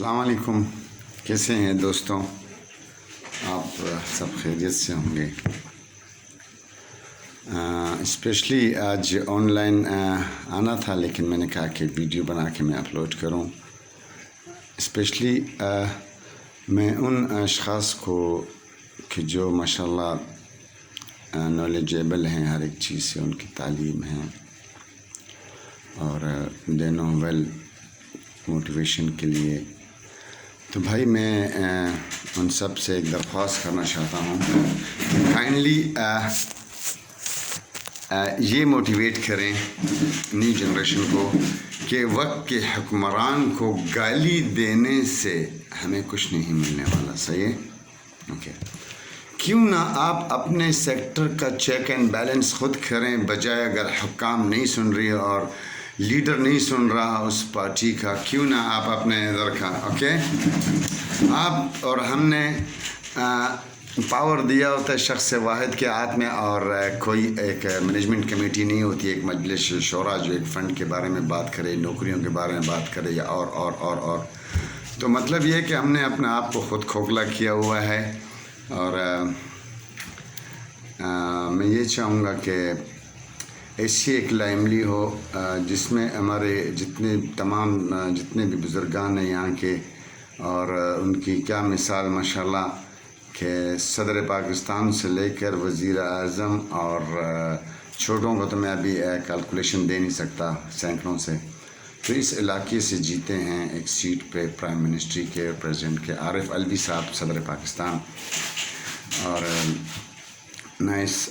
السلام علیکم، کیسے ہیں دوستوں؟ آپ سب خیریت سے ہوں گے۔ اسپیشلی آج آن لائن آنا تھا، لیکن میں نے کہا کہ ویڈیو بنا کے میں اپلوڈ کروں۔ اسپیشلی میں ان اشخاص کو کہ جو ماشاءاللہ نالجیبل ہیں ہر ایک چیز سے، ان کی تعلیم ہے اور دے نو ویل موٹیویشن کے لیے، تو بھائی میں ان سب سے ایک درخواست کرنا چاہتا ہوں کہ کائنڈلی یہ موٹیویٹ کریں نیو جنریشن کو کہ وقت کے حکمران کو گالی دینے سے ہمیں کچھ نہیں ملنے والا۔ صحیح ہے؟ اوکے، کیوں نہ آپ اپنے سیکٹر کا چیک اینڈ بیلنس خود کریں، بجائے اگر حکام نہیں سن رہی اور لیڈر نہیں سن رہا اس پارٹی کا، کیوں نہ آپ اپنے ادھر کا اوکے آپ اور ہم نے پاور دیا ہوتا ہے شخص واحد کے ہاتھ میں، اور کوئی ایک مینجمنٹ کمیٹی نہیں ہوتی، ایک مجلس شورا جو ایک فنڈ کے بارے میں بات کرے، نوکریوں کے بارے میں بات کرے یا اور تو مطلب یہ ہے کہ ہم نے اپنے آپ کو خود کھوکھلا کیا ہوا ہے۔ اور میں یہ چاہوں گا کہ ایسی ایک لائملی ہو جس میں ہمارے جتنے بھی بزرگان ہیں یہاں کے، اور ان کی کیا مثال ماشاءاللہ کہ صدر پاکستان سے لے کر وزیر اعظم اور چھوٹوں کو تو میں ابھی کیلکولیشن دے نہیں سکتا، سینکڑوں سے، تو اس علاقے سے جیتے ہیں ایک سیٹ پہ پرائم منسٹری کے پریزیڈنٹ کے، عارف الوی صاحب صدر پاکستان۔ اور نائس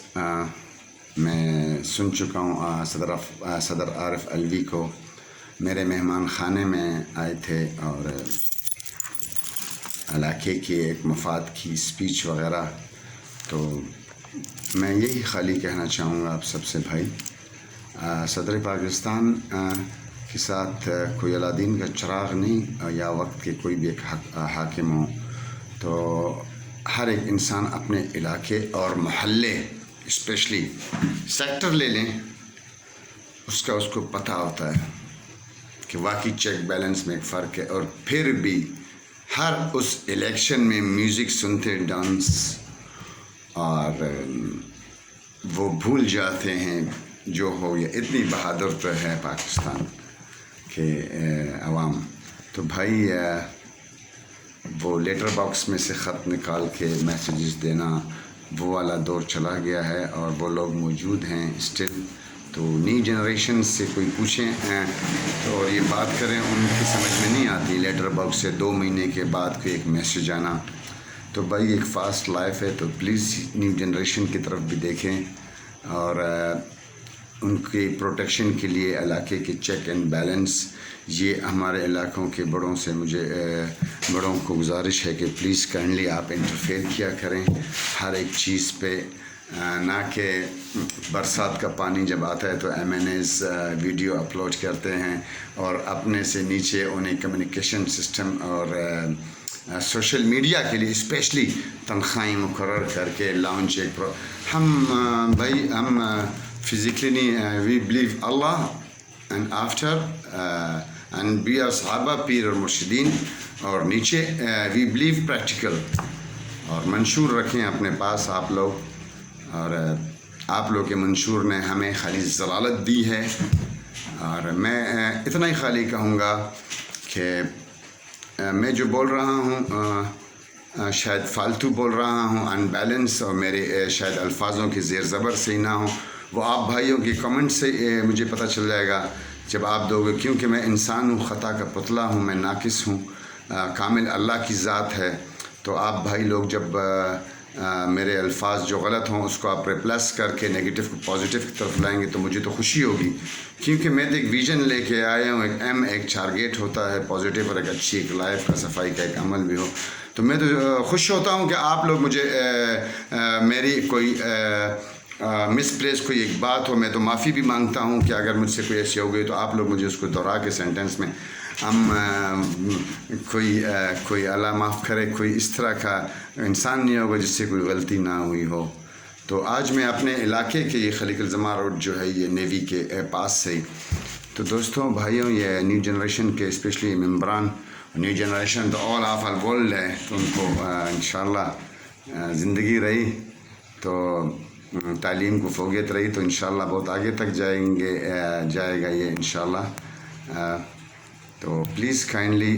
میں سن چکا ہوں صدر عارف الوی کو میرے مہمان خانے میں آئے تھے اور علاقے کے ایک مفاد کی اسپیچ وغیرہ، تو میں یہی خالی کہنا چاہوں گا آپ سب سے بھائی، صدر پاکستان کے ساتھ کوئی علادین کا چراغ نہیں، یا وقت کے کوئی بھی ایک حاکم ہو، تو ہر ایک انسان اپنے علاقے اور محلے اسپیشلی سیکٹر لے لیں، اس کو پتہ ہوتا ہے کہ واقعی چیک بیلنس میں ایک فرق ہے، اور پھر بھی ہر اس الیکشن میں میوزک سنتے ڈانس، اور وہ بھول جاتے ہیں جو ہو، یہ اتنی بہادر تو ہے پاکستان کے عوام، تو بھائی وہ لیٹر باکس میں سے خط نکال کے میسیجز دینا، وہ والا دور چلا گیا ہے، اور وہ لوگ موجود ہیں اسٹل، تو نیو جنریشن سے کوئی پوچھیں تو اور یہ بات کریں، ان کی سمجھ میں نہیں آتی لیٹر باکس سے 2 مہینے کے بعد کوئی ایک میسیج آنا، تو بھائی ایک فاسٹ لائف ہے، تو پلیز نیو جنریشن کی طرف بھی دیکھیں، اور ان کی پروٹیکشن کے لیے علاقے کے چیک اینڈ بیلنس، یہ ہمارے علاقوں کے بڑوں کو گزارش ہے کہ پلیز کائنڈلی آپ انٹرفیئر کیا کریں ہر ایک چیز پہ، نہ کہ برسات کا پانی جب آتا ہے تو MNAs ویڈیو اپلوڈ کرتے ہیں اور اپنے سے نیچے انہیں کمیونیکیشن سسٹم اور سوشل میڈیا کے لیے اسپیشلی تنخواہیں مقرر کر کے لانچ ایک ہم فزیکلی نہیں، we believe Allah and after and بی آر صحابہ پیر اور مرشدین، اور نیچے وی بلیو پریکٹیکل، اور منشور رکھیں اپنے پاس آپ لوگ، اور آپ لوگ کے منشور نے ہمیں خالی ضلالت دی ہے، اور میں اتنا ہی خالی کہوں گا کہ میں جو بول رہا ہوں شاید فالتو بول رہا ہوں، ان بیلنس، اور میرے شاید الفاظوں کی زیر زبر سے نہ ہوں، وہ آپ بھائیوں کی کمنٹ سے مجھے پتہ چل جائے گا جب آپ دو گے، کیونکہ میں انسان ہوں، خطا کا پتلا ہوں، میں ناقص ہوں، کامل اللہ کی ذات ہے، تو آپ بھائی لوگ جب میرے الفاظ جو غلط ہوں اس کو آپ ریپلیس کر کے نیگیٹو کو پازیٹیو کی طرف لائیں گے تو مجھے تو خوشی ہوگی، کیونکہ میں تو ایک ویژن لے کے آیا ہوں، ایک ٹارگیٹ ہوتا ہے پازیٹیو، اور ایک اچھی ایک لائف کا صفائی کا ایک عمل بھی ہو، تو میں تو خوش ہوتا ہوں کہ آپ لوگ مجھے میری کوئی مس پلیس کوئی ایک بات ہو، میں تو معافی بھی مانگتا ہوں کہ اگر مجھ سے کوئی ایسی ہو گئی تو آپ لوگ مجھے اس کو دہرا کے سینٹنس میں کوئی اللہ معاف کرے، کوئی اس طرح کا انسان نہیں ہوگا جس سے کوئی غلطی نہ ہوئی ہو۔ تو آج میں اپنے علاقے کے یہ خلیق الزماں روڈ جو ہے یہ نیوی کے پاس سے، تو دوستوں بھائیوں، یہ نیو جنریشن کے اسپیشلی ممبران نیو جنریشن تو آل آف ورلڈ ہے، تو ان کو انشاءاللہ زندگی رہی تو تعلیم کو فوقیت رہی تو انشاءاللہ بہت آگے تک جائے گا یہ انشاءاللہ۔ تو پلیز کائنڈلی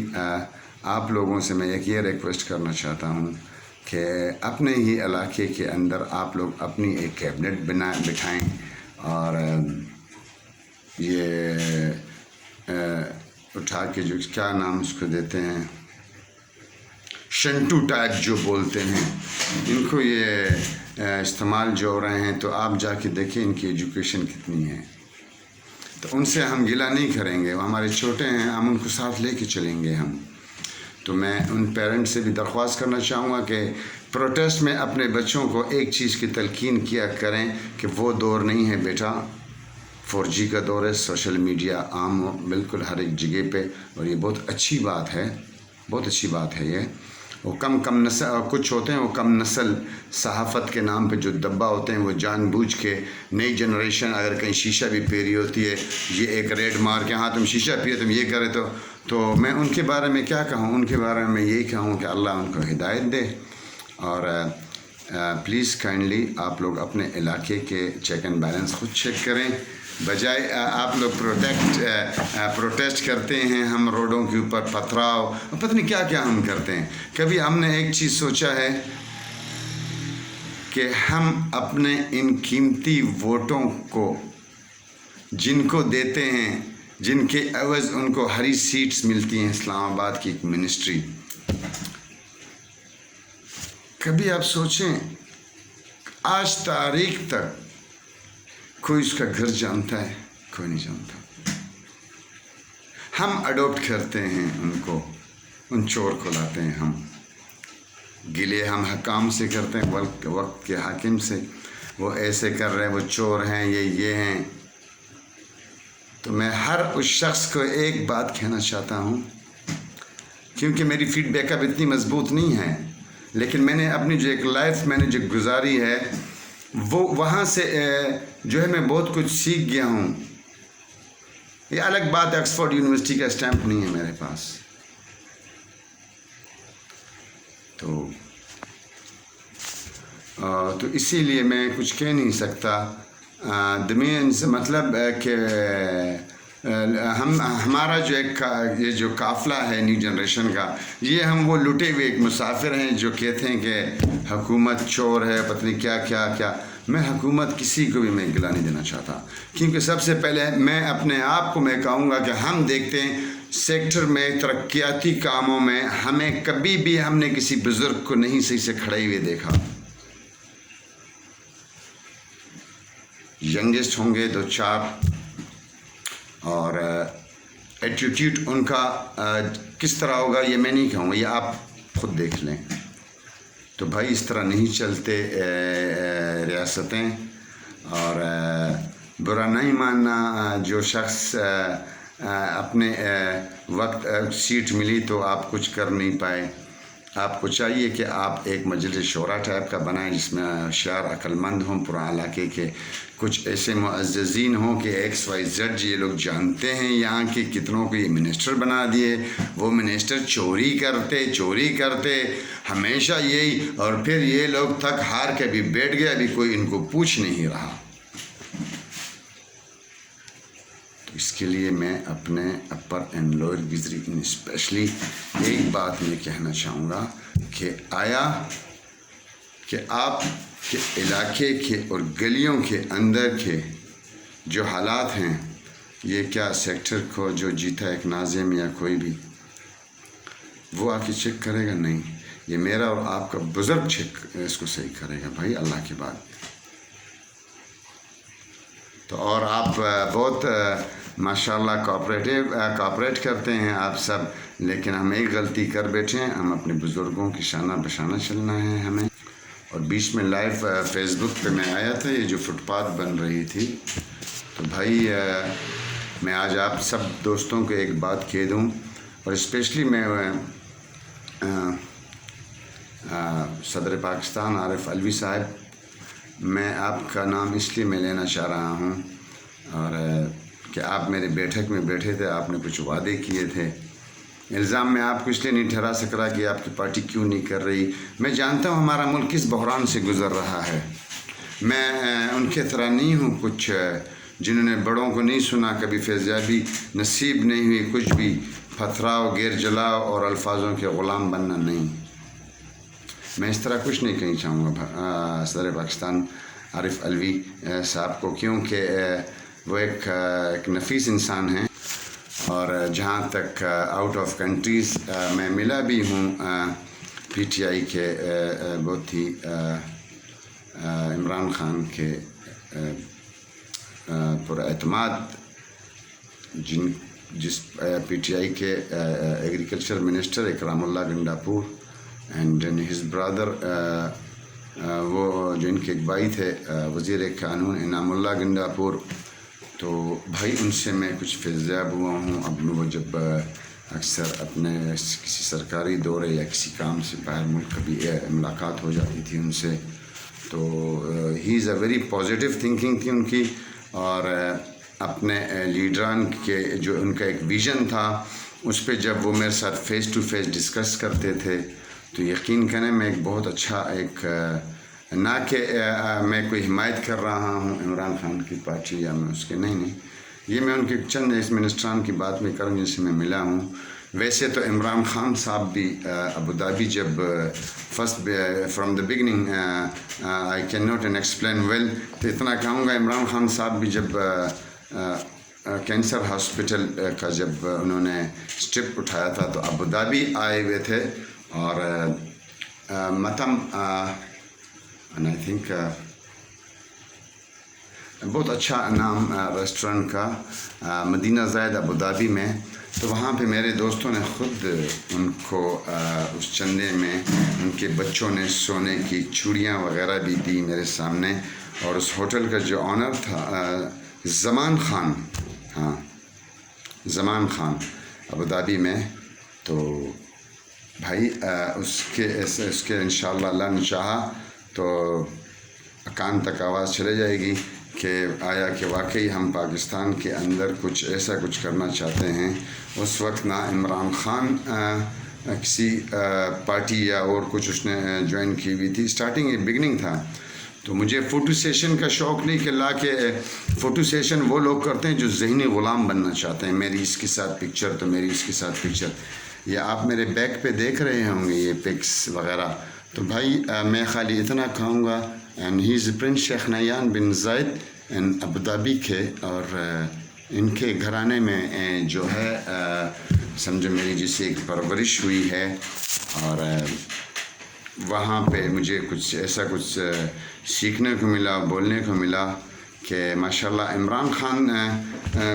آپ لوگوں سے میں یہ ریکویسٹ کرنا چاہتا ہوں کہ اپنے ہی علاقے کے اندر آپ لوگ اپنی ایک کیبنٹ بٹھائیں، اور یہ اٹھا کے جو کیا نام اس کو دیتے ہیں، شنٹو ٹائپ جو بولتے ہیں، ان کو یہ استعمال جو ہو رہے ہیں، تو آپ جا کے دیکھیں ان کی ایجوکیشن کتنی ہے۔ تو ان سے ہم گلہ نہیں کریں گے، وہ ہمارے چھوٹے ہیں، ہم ان کو ساتھ لے کے چلیں گے ہم۔ تو میں ان پیرنٹس سے بھی درخواست کرنا چاہوں گا کہ پروٹیسٹ میں اپنے بچوں کو ایک چیز کی تلقین کیا کریں کہ وہ دور نہیں ہے بیٹا، 4G کا دور ہے، سوشل میڈیا عام ہو بالکل ہر ایک جگہ پہ، اور یہ بہت اچھی بات ہے، بہت اچھی بات ہے یہ۔ وہ کم نسل کچھ ہوتے ہیں، وہ کم نسل صحافت کے نام پہ جو دبا ہوتے ہیں، وہ جان بوجھ کے نئی جنریشن اگر کہیں شیشہ بھی پی رہی ہوتی ہے، یہ ایک ریڈ مار کے ہاں تم شیشہ پیے، تم یہ کرے، تو میں ان کے بارے میں کیا کہوں، ان کے بارے میں یہی کہوں کہ اللہ ان کو ہدایت دے۔ اور پلیز کائنڈلی آپ لوگ اپنے علاقے کے چیک اینڈ بیلنس خود چیک کریں، بجائے آپ لوگ پروٹیسٹ کرتے ہیں، ہم روڈوں کے اوپر پتھراؤ، پتہ نہیں کیا کیا ہم کرتے ہیں۔ کبھی ہم نے ایک چیز سوچا ہے کہ ہم اپنے ان قیمتی ووٹوں کو جن کو دیتے ہیں، جن کے عوض ان کو ہری سیٹس ملتی ہیں اسلام آباد کی ایک منسٹری، کبھی آپ سوچیں آج تاریخ تک کوئی اس کا گھر جانتا ہے؟ کوئی نہیں جانتا۔ ہم اڈاپٹ کرتے ہیں ان کو، ان چور کو لاتے ہیں ہم، گلے ہم حکام سے کرتے ہیں، وقت کے حاکم سے، وہ ایسے کر رہے ہیں، وہ چور ہیں، یہ ہیں۔ تو میں ہر اس شخص کو ایک بات کہنا چاہتا ہوں، کیونکہ میری فیڈ بیک اب اتنی مضبوط نہیں ہے، لیکن میں نے اپنی جو ایک لائف میں نے جو گزاری ہے، وہ وہاں سے جو ہے میں بہت کچھ سیکھ گیا ہوں۔ یہ الگ بات ہے، آکسفورڈ یونیورسٹی کا اسٹیمپ نہیں ہے میرے پاس، تو اسی لیے میں کچھ کہہ نہیں سکتا۔ دمین سے مطلب کہ ہمارا جو یہ جو قافلہ ہے نیو جنریشن کا، یہ ہم وہ لٹے ہوئے ایک مسافر ہیں جو کہتے ہیں کہ حکومت چور ہے، پتہ نہیں کیا کیا کیا۔ میں حکومت کسی کو بھی میں گلہ نہیں دینا چاہتا، کیونکہ سب سے پہلے میں اپنے آپ کو میں کہوں گا کہ ہم دیکھتے ہیں سیکٹر میں ترقیاتی کاموں میں ہمیں کبھی بھی ہم نے کسی بزرگ کو نہیں صحیح سے کھڑے ہوئے دیکھا۔ ینگسٹ ہوں گے 2-4، اور ایٹیٹیوڈ ان کا کس طرح ہوگا یہ میں نہیں کہوں گا، یہ آپ خود دیکھ لیں۔ تو بھائی اس طرح نہیں چلتے ریاستیں، اور برا نہیں ماننا جو شخص اپنے وقت سیٹ ملی تو آپ کچھ کر نہیں پائے۔ آپ کو چاہیے کہ آپ ایک مجلس شورا ٹائپ کا بنائیں جس میں ہوشیار عقل مند ہوں، پورا علاقے کے کچھ ایسے معززین ہوں کہ XYZ یہ لوگ جانتے ہیں یہاں کے کتنوں کو یہ منسٹر بنا دیے، وہ منسٹر چوری کرتے ہمیشہ یہی، اور پھر یہ لوگ تھک ہار کے بھی بیٹھ گئے، ابھی کوئی ان کو پوچھ نہیں رہا۔ تو اس کے لیے میں اپنے اپر اینڈ لوئر گزری اسپیشلی ایک بات میں کہنا چاہوں گا کہ کہ آپ کے علاقے کے اور گلیوں کے اندر کے جو حالات ہیں، یہ کیا سیکٹر کو جو جیتا ایک ناظم یا کوئی بھی وہ آ کے چیک کرے گا؟ نہیں، یہ میرا اور آپ کا بزرگ چیک اس کو صحیح کرے گا بھائی، اللہ کے بعد۔ تو اور آپ بہت ماشاءاللہ کوآپریٹ کرتے ہیں آپ سب، لیکن ہم ایک غلطی کر بیٹھے ہیں، ہم اپنے بزرگوں کی شانہ بشانہ چلنا ہے ہمیں۔ اور بیچ میں لائیو فیس بک پہ میں آیا تھا، یہ جو فٹ پاتھ بن رہی تھی، تو بھائی میں آج آپ سب دوستوں کو ایک بات کہہ دوں، اور اسپیشلی میں صدر پاکستان عارف علوی صاحب، میں آپ کا نام اس لیے میں لینا چاہ رہا ہوں، اور کہ آپ میرے بیٹھک میں بیٹھے تھے، آپ نے کچھ وعدے کیے تھے، الزام میں آپ کو اس لیے نہیں ٹھہرا سک رہا کہ آپ کی پارٹی کیوں نہیں کر رہی. میں جانتا ہوں ہمارا ملک کس بحران سے گزر رہا ہے. میں ان کے طرح نہیں ہوں کچھ جنہوں نے بڑوں کو نہیں سنا، کبھی فیضیابی نصیب نہیں ہوئی، کچھ بھی پتھراؤ، گیر جلاؤ اور الفاظوں کے غلام بننا نہیں. میں اس طرح کچھ نہیں کہنا چاہوں گا صدر پاکستان عارف علوی صاحب کو، کیونکہ وہ ایک نفیس انسان ہیں. اور جہاں تک آؤٹ آف کنٹریز میں ملا بھی ہوں پی ٹی آئی کے بہت ہی عمران خان کے پر اعتماد، جس پی ٹی آئی کے agriculture minister Ikramullah Gandapur and his brother, وہ جو ان کے ایک بھائی تھے وزیر قانون انعام اللہ گنڈاپور. تو بھائی ان سے میں کچھ فیضیاب ہوا ہوں. اب وہ جب اکثر اپنے کسی سرکاری دورے یا کسی کام سے باہر ملک کبھی ملاقات ہو جاتی تھی ان سے، تو ہی از اے ویری پازیٹیو تھنکنگ تھی ان کی. اور اپنے لیڈران کے جو ان کا ایک ویژن تھا اس پہ جب وہ میرے ساتھ فیس ٹو فیس ڈسکس کرتے تھے تو یقین کریں میں ایک بہت اچھا ایک، نہ کہ میں کوئی حمایت کر رہا ہوں عمران خان کی پارٹی یا میں اس کے، نہیں، یہ میں ان کے چند اس منسٹران کی بات میں کروں جن سے میں ملا ہوں. ویسے تو عمران خان صاحب بھی ابوظہبی جب first from the beginning I can not an explain well, تو اتنا کہوں گا عمران خان صاحب بھی جب کینسر ہاسپٹل کا جب انہوں نے اسٹیپ اٹھایا تھا تو ابوظہبی آئے ہوئے تھے. اور متم اینڈ آئی تھنک بہت اچھا نام ریسٹورنٹ کا مدینہ زائد ابوظہبی میں، تو وہاں پہ میرے دوستوں نے خود ان کو اس چندے میں ان کے بچوں نے سونے کی چوڑیاں وغیرہ بھی دی میرے سامنے. اور اس ہوٹل کا جو آنر تھا زمان خان، ہاں زمان خان ابوظہبی میں، تو بھائی اس کے انشاءاللہ اللہ نے چاہا تو کان تک آواز چلے جائے گی کہ آیا کہ واقعی ہم پاکستان کے اندر کچھ ایسا کچھ کرنا چاہتے ہیں. اس وقت نہ عمران خان کسی پارٹی یا اور کچھ اس نے جوائن کی ہوئی تھی، اسٹارٹنگ بگننگ تھا. تو مجھے فوٹو سیشن کا شوق نہیں کہ لا کے فوٹو سیشن وہ لوگ کرتے ہیں جو ذہنی غلام بننا چاہتے ہیں، میری اس کے ساتھ پکچر تو میری اس کے ساتھ پکچر. یا آپ میرے بیک پہ دیکھ رہے ہوں گے یہ پکس وغیرہ. تو بھائی میں خالی اتنا کہوں گا، and he is prince Sheikh نہیان bin Zayed and Abu Dhabi کے، اور ان کے گھرانے میں جو ہے سمجھو میری جیسے ایک پرورش ہوئی ہے. اور وہاں پہ مجھے کچھ ایسا کچھ سیکھنے کو ملا، بولنے کو ملا کہ ماشاءاللہ عمران خان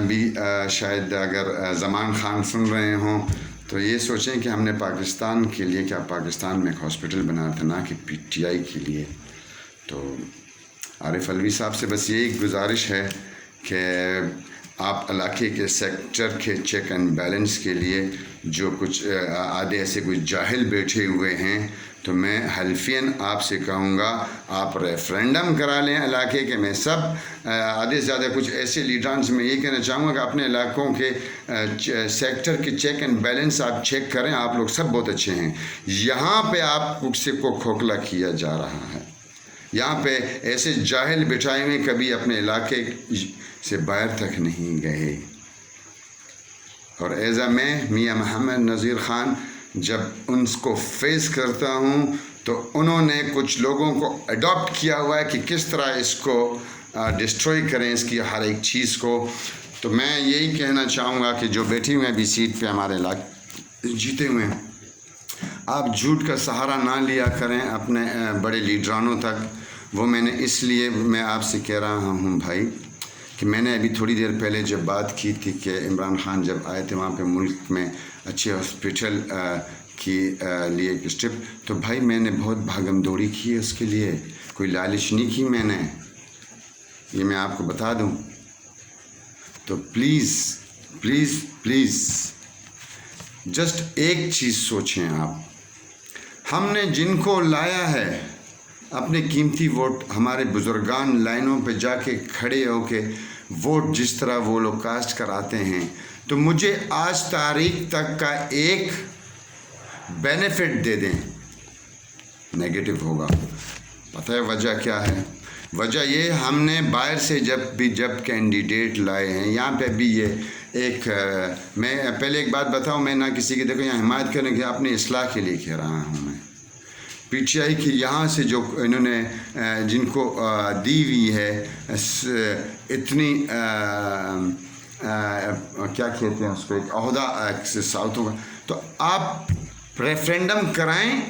بھی شاید اگر زمان خان سن رہے ہوں تو یہ سوچیں کہ ہم نے پاکستان کے لیے کیا پاکستان میں ایک ہاسپٹل بنا تھا، نہ کہ پی ٹی آئی کے لیے. تو عارف علوی صاحب سے بس یہی گزارش ہے کہ آپ علاقے کے سیکٹر کے چیک اینڈ بیلنس کے لیے جو کچھ آدھے ایسے کچھ جاہل بیٹھے ہوئے ہیں، تو میں حلفین آپ سے کہوں گا آپ ریفرینڈم کرا لیں علاقے کے. میں سب آدھے سے زیادہ کچھ ایسے لیڈران سے میں یہ کہنا چاہوں گا کہ اپنے علاقوں کے سیکٹر کے چیک اینڈ بیلنس آپ چیک کریں. آپ لوگ سب بہت اچھے ہیں. یہاں پہ آپ سے کو کھوکھلا کیا جا رہا ہے. یہاں پہ ایسے جاہل بٹھائے ہوئے کبھی اپنے علاقے سے باہر تک نہیں گئے. اور ایزا میں میاں محمد نذیر خان جب ان کو فیس کرتا ہوں تو انہوں نے کچھ لوگوں کو اڈاپٹ کیا ہوا ہے کہ کس طرح اس کو ڈسٹروئی کریں، اس کی ہر ایک چیز کو. تو میں یہی کہنا چاہوں گا کہ جو بیٹھے ہوئے ہیں ابھی سیٹ پہ ہمارے علاقے جیتے ہوئے ہیں، آپ جھوٹ کا سہارا نہ لیا کریں اپنے بڑے لیڈرانوں تک. وہ میں نے اس لیے میں آپ سے کہہ رہا ہوں بھائی کہ میں نے ابھی تھوڑی دیر پہلے جب بات کی تھی کہ عمران خان جب آئے تھے وہاں پہ ملک میں اچھے ہاسپٹل کی لیے ایک اسٹیپ، تو بھائی میں نے بہت بھاگم دوڑی کی ہے اس کے لیے، کوئی لالچ نہیں کی میں نے، یہ میں آپ کو بتا دوں. تو پلیز پلیز پلیز جسٹ ایک چیز سوچیں آپ، ہم نے جن کو لایا ہے اپنے قیمتی ووٹ، ہمارے بزرگان لائنوں پہ جا کے کھڑے ہو کے ووٹ جس طرح وہ لوگ کاسٹ کراتے ہیں، تو مجھے آج تاریخ تک کا ایک بینیفٹ دے دیں، نیگیٹو ہوگا۔ پتہ ہے وجہ کیا ہے؟ وجہ یہ ہم نے باہر سے جب کینڈیڈیٹ لائے ہیں، یہاں پہ بھی یہ ایک میں پہلے ایک بات بتاؤں، میں نہ کسی کی دیکھو یہاں حمایت کرنے کے اپنی اصلاح کے لیے کہہ رہا ہوں۔ میں پی ٹی آئی کی یہاں سے جو انہوں نے جن کو دی ہوئی ہے اتنی کیا کہتے ہیں اس کو، ایک عہدہ ساؤتھوں کا، تو آپ ریفرینڈم کرائیں،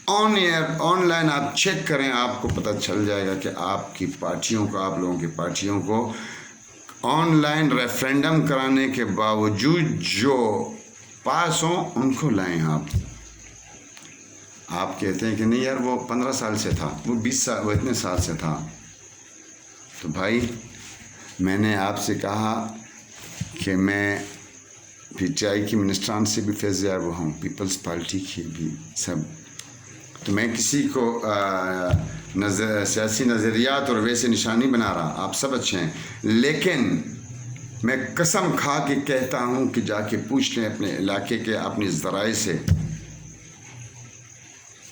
آن لائن آپ چیک کریں، آپ کو پتہ چل جائے گا کہ آپ کی پارٹیوں کو، آپ لوگوں کی پارٹیوں کو آن لائن ریفرینڈم کرانے کے باوجود جو پاس ہوں ان کو لائیں۔ آپ کہتے ہیں کہ نہیں یار وہ 15 سال سے تھا، وہ 20 سال، وہ اتنے سال سے تھا۔ تو بھائی میں نے آپ سے کہا کہ میں پی ٹی آئی کی منسٹران سے بھی فیضیاب ہوں، پیپلز پارٹی کی بھی سب، تو میں کسی کو سیاسی نظریات اور ویسے نشانی بنا رہا، آپ سب اچھے ہیں، لیکن میں قسم کھا کے کہتا ہوں کہ جا کے پوچھ لیں اپنے علاقے کے اپنی ذرائع سے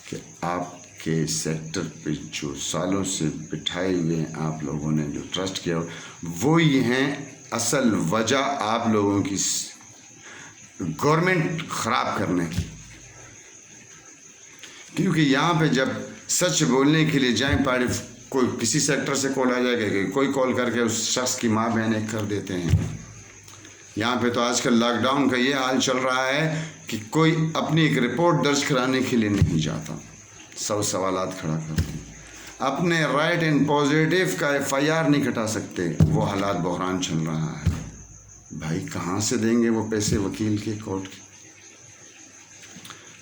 کہ آپ کے سیکٹر پہ جو سالوں سے بٹھائے ہوئے آپ لوگوں نے جو ٹرسٹ کیا وہی ہیں اصل وجہ آپ لوگوں کی گورنمنٹ خراب کرنے کی۔ کیونکہ یہاں پہ جب سچ بولنے کے لیے جائیں، کوئی کسی سیکٹر سے کال آ جائے گا، کوئی کال کر کے اس شخص کی ماں بہن ایک کر دیتے ہیں۔ یہاں پہ تو آج کل لاک ڈاؤن کا یہ حال چل رہا ہے کہ کوئی اپنی ایک رپورٹ درج کرانے کے لیے نہیں جاتا، 100 سوالات کھڑا کرتے ہیں، اپنے رائٹ اینڈ پازیٹیو کا FIR نہیں کٹا سکتے، وہ حالات بحران چل رہا ہے۔ بھائی کہاں سے دیں گے وہ پیسے وکیل کے، کورٹ کے؟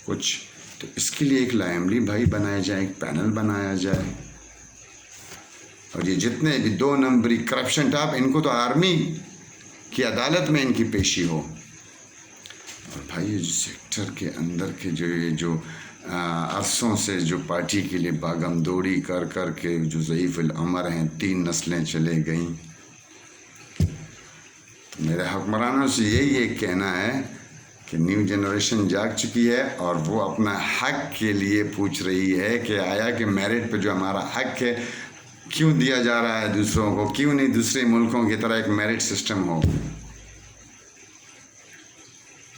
کچھ تو اس کے لیے ایک لائملی بھائی بنایا جائے، ایک پینل بنایا جائے، اور یہ جتنے بھی 2 نمبری کرپشن ٹاپ، ان کو تو آرمی کی عدالت میں ان کی پیشی ہو۔ اور بھائی یہ سیکٹر کے اندر کے جو عرصوں سے جو پارٹی کے لیے باغم دوڑی کر کے جو ضعیف العمر ہیں، 3 نسلیں چلے گئیں، تو میرے حکمرانوں سے یہی ایک کہنا ہے کہ نیو جنریشن جاگ چکی ہے اور وہ اپنا حق کے لیے پوچھ رہی ہے کہ آیا کہ میرٹ پہ جو ہمارا حق ہے کیوں دیا جا رہا ہے دوسروں کو، کیوں نہیں دوسرے ملکوں کی طرح ایک میرٹ سسٹم ہو۔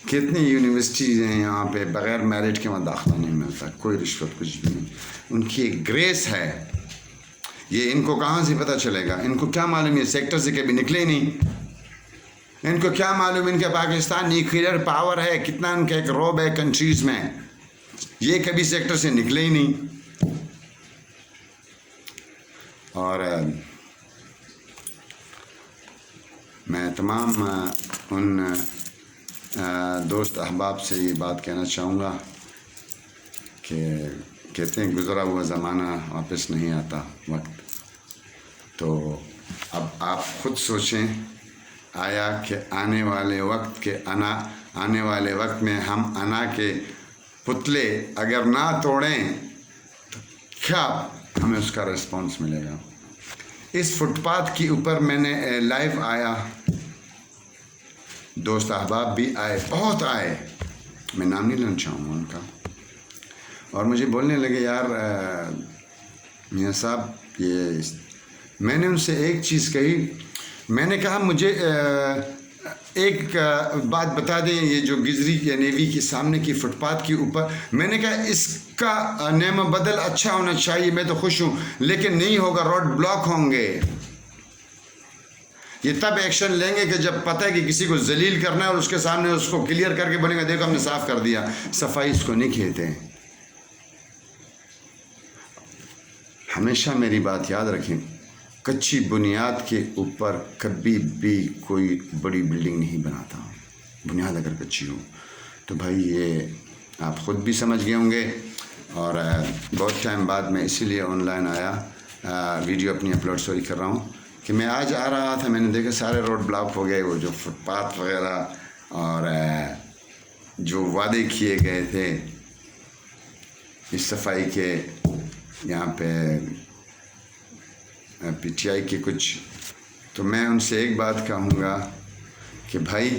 کتنی یونیورسٹیز ہیں یہاں پہ بغیر میرٹ کے وہاں داخلہ نہیں ملتا، کوئی رشوت کچھ بھی نہیں، ان کی ایک گریس ہے۔ یہ ان کو کہاں سے پتہ چلے گا؟ ان کو کیا معلوم؟ یہ سیکٹر سے کبھی نکلے نہیں، ان کو کیا معلوم ان کے پاکستان نیوکلیئر پاور ہے، کتنا ان کا ایک روب ہے کنٹریز میں، یہ کبھی سیکٹر سے نکلے ہی نہیں۔ اور میں تمام ان دوست احباب سے یہ بات کہنا چاہوں گا کہ کہتے ہیں گزرا ہوا زمانہ واپس نہیں آتا وقت، تو اب آپ خود سوچیں، آیا کہ آنے والے وقت میں ہم انا کے پتلے اگر نہ توڑیں تو کیا ہمیں اس کا رسپانس ملے گا؟ اس فٹ پاتھ کے اوپر میں نے لائیو آیا، دوست احباب بھی آئے، بہت آئے، میں نام نہیں لینا چاہوں گا ان کا، اور مجھے بولنے لگے یار میاں صاحب یہ، میں نے ان سے ایک چیز کہی، میں نے کہا مجھے ایک بات بتا دیں، یہ جو گزری یا نیوی کے سامنے کی فٹ پاتھ کے اوپر، میں نے کہا اس کا نعم و بدل اچھا ہونا چاہیے، میں تو خوش ہوں، لیکن نہیں ہوگا، روڈ بلاک ہوں گے۔ یہ تب ایکشن لیں گے کہ جب پتہ ہے کہ کسی کو ذلیل کرنا ہے اور اس کے سامنے اس کو کلیئر کر کے بولیں گے دیکھو ہم نے صاف کر دیا۔ صفائی اس کو نہیں کہتے ہیں۔ ہمیشہ میری بات یاد رکھیں، کچی بنیاد کے اوپر کبھی بھی کوئی بڑی بلڈنگ نہیں بناتا، بنیاد اگر کچی ہو تو بھائی یہ آپ خود بھی سمجھ گئے ہوں گے۔ اور بہت ٹائم بعد میں اسی لیے آن لائن آیا، ویڈیو اپنی اپلوڈ سوری کر رہا ہوں کہ میں آج آ رہا تھا، میں نے دیکھا سارے روڈ بلاک ہو گئے، وہ جو فٹ پاتھ وغیرہ اور جو وعدے کیے گئے تھے اس صفائی کے، یہاں پہ PTI کے کچھ، تو میں ان سے ایک بات کہوں گا کہ بھائی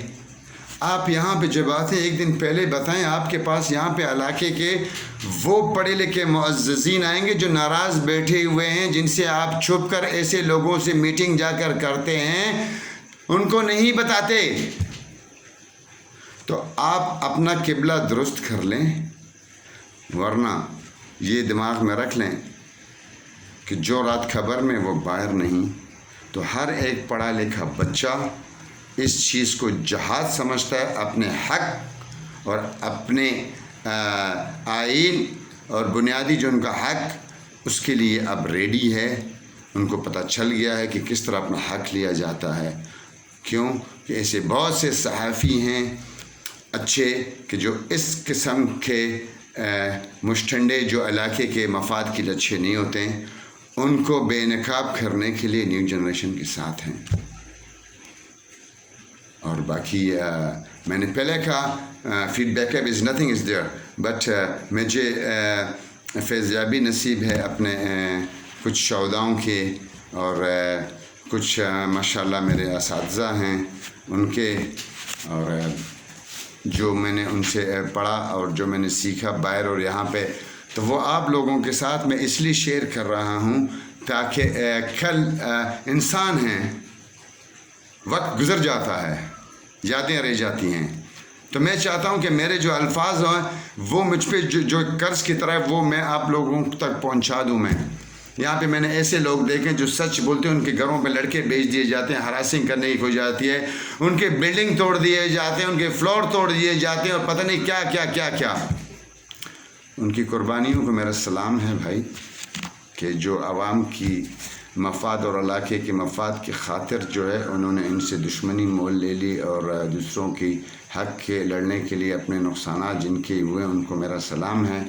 آپ یہاں پہ جو باتیں ایک دن پہلے بتائیں، آپ کے پاس یہاں پہ علاقے کے وہ پڑھے لکھے معززین آئیں گے جو ناراض بیٹھے ہوئے ہیں، جن سے آپ چھپ کر ایسے لوگوں سے میٹنگ جا کر کرتے ہیں، ان کو نہیں بتاتے۔ تو آپ اپنا قبلہ درست کر لیں، ورنہ یہ دماغ میں رکھ لیں کہ جو رات خبر میں وہ باہر نہیں۔ تو ہر ایک پڑھا لکھا بچہ اس چیز کو جہاد سمجھتا ہے، اپنے حق اور اپنے آئین اور بنیادی جو ان کا حق، اس کے لیے اب ریڈی ہے۔ ان کو پتہ چل گیا ہے کہ کس طرح اپنا حق لیا جاتا ہے۔ کیوں کہ ایسے بہت سے صحافی ہیں اچھے کہ جو اس قسم کے مشٹنڈے جو علاقے کے مفاد کے لیے اچھے نہیں ہوتے ہیں، ان کو بے نقاب کرنے کے لیے نیو جنریشن کے ساتھ ہیں۔ اور باقی میں نے پہلے کہا feedback is nothing is there, but مجھے فیضیابی نصیب ہے اپنے کچھ شہداؤں کے، اور کچھ ماشاءاللہ میرے اساتذہ ہیں ان کے، اور جو میں نے ان سے پڑھا اور جو میں نے سیکھا باہر اور یہاں پہ، تو وہ آپ لوگوں کے ساتھ میں اس لیے شیئر کر رہا ہوں تاکہ کل انسان ہیں، وقت گزر جاتا ہے، یادیں رہ جاتی ہیں، تو میں چاہتا ہوں کہ میرے جو الفاظ ہیں وہ مجھ پہ جو قرض کی طرح وہ میں آپ لوگوں تک پہنچا دوں۔ میں یہاں پہ میں نے ایسے لوگ دیکھے جو سچ بولتے ہیں، ان کے گھروں پہ لڑکے بیچ دیے جاتے ہیں، ہراسنگ کرنے کی ہو جاتی ہے، ان کے بلڈنگ توڑ دیے جاتے ہیں، ان کے فلور توڑ دیے جاتے ہیں، اور پتہ نہیں کیا کیا کیا کیا۔ ان کی قربانیوں کو میرا سلام ہے بھائی، کہ جو عوام کی مفاد اور علاقے کے مفاد کی خاطر جو ہے انہوں نے ان سے دشمنی مول لے لی، اور دوسروں کی حق کے لڑنے کے لیے اپنے نقصانات جن کے ہوئے ان کو میرا سلام ہے۔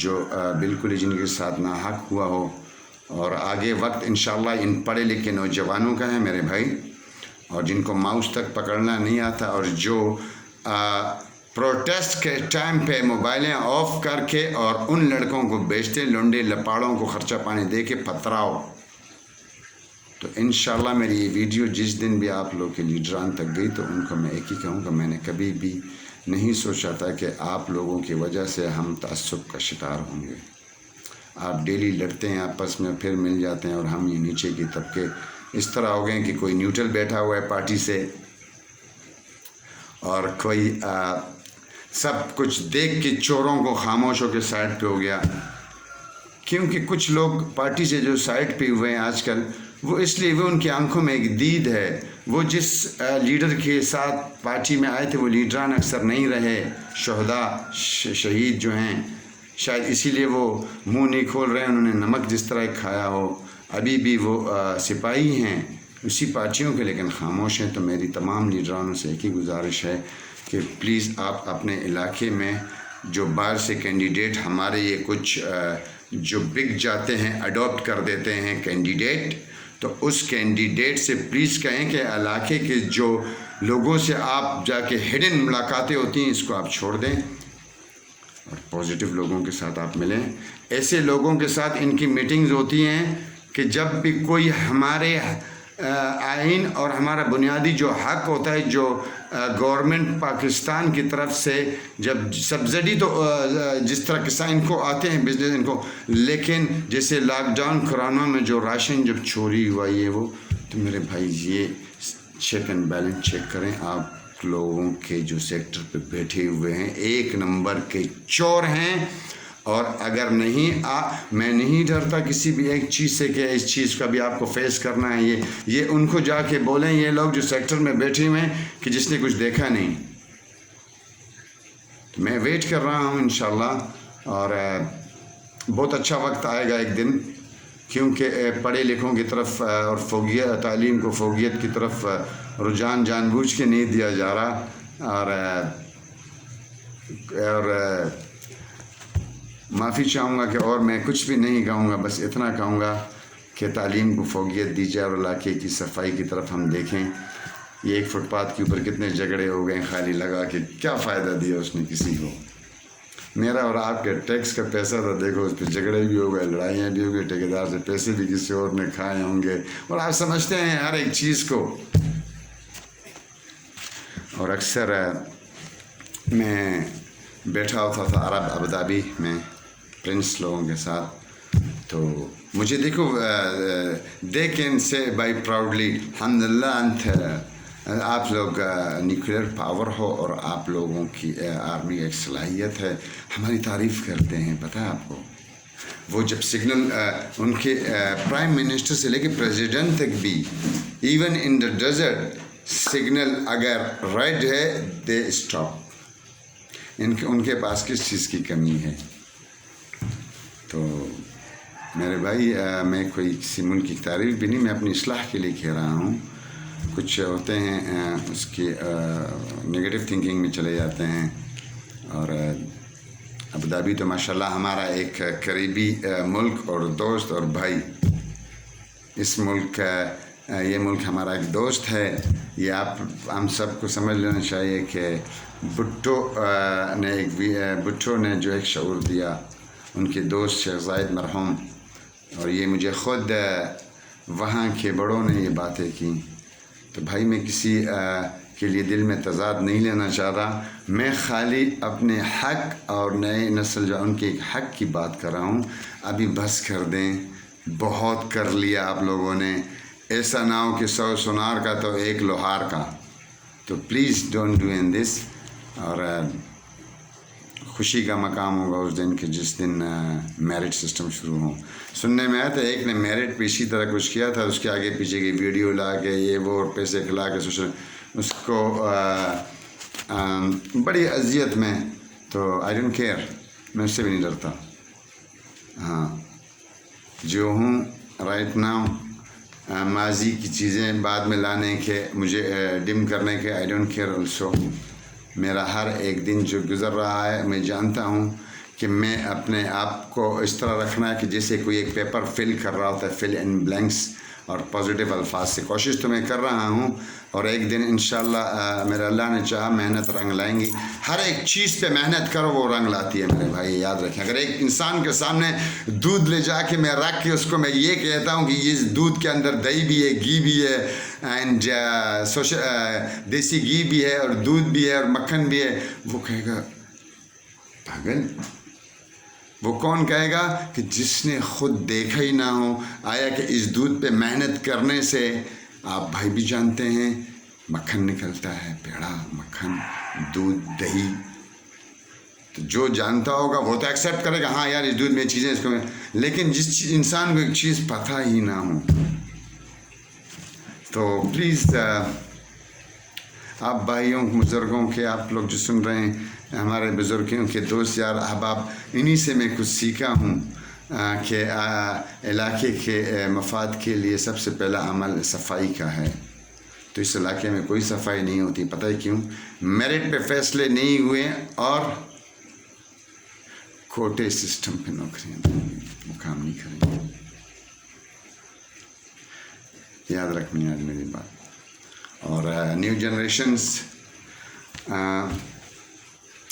جو بالکل ہی جن کے ساتھ ناحق ہوا ہو، اور آگے وقت انشاءاللہ ان پڑھے لکھے نوجوانوں کا ہے میرے بھائی، اور جن کو ماؤس تک پکڑنا نہیں آتا، اور جو پروٹیسٹ کے ٹائم پہ موبائلیں آف کر کے اور ان لڑکوں کو بیچتے، لونڈے لپاڑوں کو خرچہ پانی دے کے پتراؤ۔ تو انشاءاللہ میری یہ ویڈیو جس دن بھی آپ لوگ کے لیڈران تک گئی، تو ان کو میں ایک ہی کہوں گا، میں نے کبھی بھی نہیں سوچا تھا کہ آپ لوگوں کی وجہ سے ہم تعصب کا شکار ہوں گے۔ آپ ڈیلی لڑتے ہیں آپس میں، پھر مل جاتے ہیں، اور ہم یہ نیچے کی طبقے اس طرح ہو گئے کہ کوئی نیوٹرل بیٹھا ہوا ہے پارٹی سے، اور کوئی سب کچھ دیکھ کے چوروں کو خاموش ہو کے سائڈ پہ ہو گیا۔ کیونکہ کچھ لوگ پارٹی سے جو سائڈ پہ ہوئے ہیں آج کل، وہ اس لیے وہ ان کی آنکھوں میں ایک دید ہے، وہ جس لیڈر کے ساتھ پارٹی میں آئے تھے وہ لیڈران اکثر نہیں رہے، شہداء شہید جو ہیں، شاید اسی لیے وہ منہ نہیں کھول رہے ہیں، انہوں نے نمک جس طرح کھایا ہو، ابھی بھی وہ سپاہی ہیں اسی پارٹیوں کے، لیکن خاموش ہیں۔ تو میری تمام لیڈرانوں سے ایک ہی گزارش ہے کہ پلیز آپ اپنے علاقے میں جو باہر سے کینڈیڈیٹ ہمارے یہ کچھ جو بک جاتے ہیں، اڈاپٹ کر دیتے ہیں کینڈیڈیٹ، تو اس کینڈیڈیٹ سے پلیز کہیں کہ علاقے کے جو لوگوں سے آپ جا کے ہڈن ملاقاتیں ہوتی ہیں، اس کو آپ چھوڑ دیں، اور پازیٹیو لوگوں کے ساتھ آپ ملیں۔ ایسے لوگوں کے ساتھ ان کی میٹنگز ہوتی ہیں کہ جب بھی کوئی ہمارے آئین اور ہمارا بنیادی جو حق ہوتا ہے، جو گورنمنٹ پاکستان کی طرف سے جب سبسڈی تو جس طرح کسان ان کو آتے ہیں بزنس ان کو، لیکن جیسے لاک ڈاؤن کرونا میں جو راشن جب چوری ہوا یہ وہ، تو میرے بھائی یہ چیک اینڈ بیلنس چیک کریں۔ آپ لوگوں کے جو سیکٹر پہ بیٹھے ہوئے ہیں ایک نمبر کے چور ہیں، اور اگر نہیں میں نہیں ڈرتا کسی بھی ایک چیز سے کہ اس چیز کا بھی آپ کو فیس کرنا ہے۔ یہ ان کو جا کے بولیں، یہ لوگ جو سیکٹر میں بیٹھے ہوئے ہیں کہ جس نے کچھ دیکھا نہیں۔ میں ویٹ کر رہا ہوں انشاءاللہ، اور بہت اچھا وقت آئے گا ایک دن، کیونکہ پڑھے لکھوں کی طرف اور فوقیت تعلیم کو فوقیت کی طرف رجحان جان بوجھ کے نہیں دیا جا رہا، اور معافی چاہوں گا کہ اور میں کچھ بھی نہیں کہوں گا، بس اتنا کہوں گا کہ تعلیم کو فوقیت دی جائے اور علاقے کی صفائی کی طرف ہم دیکھیں۔ یہ ایک فٹ پاتھ کے اوپر کتنے جھگڑے ہو گئے خالی لگا کے، کیا فائدہ دیا اس نے کسی کو؟ میرا اور آپ کے ٹیکس کا پیسہ تھا، دیکھو اس پہ جھگڑے بھی ہو گئے، لڑائیاں بھی ہو گئی، ٹھیکیدار سے پیسے بھی کسی اور نے کھائے ہوں گے، اور آپ سمجھتے ہیں ہر ایک چیز کو۔ اور اکثر میں بیٹھا ہوتا تھا عرب ابوظہبی میں پرنس لوگوں کے ساتھ، تو مجھے دیکھو they can say by proudly الحمدللہ آپ لوگ نیوکلیئر پاور ہو اور آپ لوگوں کی آرمی ایک صلاحیت ہے، ہماری تعریف کرتے ہیں. پتہ ہے آپ کو وہ جب سگنل ان کے پرائم منسٹر سے لے کے پریزیڈنٹ تک بھی even in the desert signal اگر ریڈ ہے دے اسٹاپ. ان کے پاس کس چیز کی کمی ہے؟ تو میرے بھائی میں کوئی کسی ملک کی تعریف بھی نہیں، میں اپنی اصلاح کے لیے کہہ رہا ہوں. کچھ ہوتے ہیں اس کی نگیٹو تھنکنگ میں چلے جاتے ہیں. اور ابوظہبی تو ماشاءاللہ ہمارا ایک قریبی ملک اور دوست اور بھائی. اس ملک یہ ملک ہمارا ایک دوست ہے. یہ ہم سب کو سمجھ لینا چاہیے کہ بھٹو نے جو ایک شعور دیا، ان کے دوست شیخ زاید مرحوم، اور یہ مجھے خود وہاں کے بڑوں نے یہ باتیں کی. تو بھائی میں کسی کے لیے دل میں تضاد نہیں لینا چاہتا، میں خالی اپنے حق اور نئے نسل جو ان کے ایک حق کی بات کر رہا ہوں. ابھی بس کر دیں، بہت کر لیا آپ لوگوں نے. ایسا نہ ہو کہ 100 سونار کا تو 1 لوہار کا. تو پلیز ڈونٹ ڈو ان دس. اور خوشی کا مقام ہوگا اس دن کہ جس دن میرٹ سسٹم شروع ہوں. سننے میں آیا تھا ایک نے میرٹ پہ اسی طرح کچھ کیا تھا، اس کے آگے پیچھے کی ویڈیو لا کے یہ وہ اور پیسے کھلا کے اس کو بڑی اذیت میں. تو آئی ڈونٹ کیئر، میں اس سے بھی نہیں ڈرتا. ہاں جو ہوں رائٹ ناؤ، ماضی کی چیزیں بعد میں لانے کے، مجھے ڈم کرنے کے آئی ڈونٹ کیئر آلسو. میرا ہر ایک دن جو گزر رہا ہے میں جانتا ہوں کہ میں اپنے آپ کو اس طرح رکھنا ہے کہ جیسے کوئی ایک پیپر فل کر رہا ہوتا ہے، فل ان بلینکس، اور پازیٹیو الفاظ سے. کوشش تو میں کر رہا ہوں، اور ایک دن انشاءاللہ میرا اللہ نے چاہا محنت رنگ لائیں گی. ہر ایک چیز پہ محنت کرو وہ رنگ لاتی ہے میرے بھائی، یاد رکھیں. اگر ایک انسان کے سامنے دودھ لے جا کے میں رکھ کے اس کو میں یہ کہتا ہوں کہ یہ دودھ کے اندر دہی بھی ہے، گھی بھی ہے، اینڈ دیسی گھی بھی ہے، اور دودھ بھی ہے، اور مکھن بھی ہے، وہ کہے گا پاگل. وہ کون کہے گا؟ کہ جس نے خود دیکھا ہی نہ ہو. آیا کہ اس دودھ پہ محنت کرنے سے آپ بھائی بھی جانتے ہیں مکھن نکلتا ہے، پیڑا مکھن، دودھ، دہی. تو جو جانتا ہوگا وہ تو ایکسیپٹ کرے گا، ہاں یار اس دودھ میں چیزیں اس کو. لیکن جس انسان کو ایک چیز پتہ ہی نہ ہو، تو پلیز آپ بھائیوں بزرگوں کے، آپ لوگ جو سن رہے ہیں، ہمارے بزرگوں کے دوست یار احباب، انہی سے میں کچھ سیکھا ہوں کہ علاقے کے مفاد کے لیے سب سے پہلا عمل صفائی کا ہے. تو اس علاقے میں کوئی صفائی نہیں ہوتی. پتہ ہے کیوں؟ میرٹ پہ فیصلے نہیں ہوئے اور کوٹے سسٹم پہ نوکریاں دیں گے، مقام نہیں کریں گے. یاد رکھنی آج میری بات. اور نیو جنریشنز،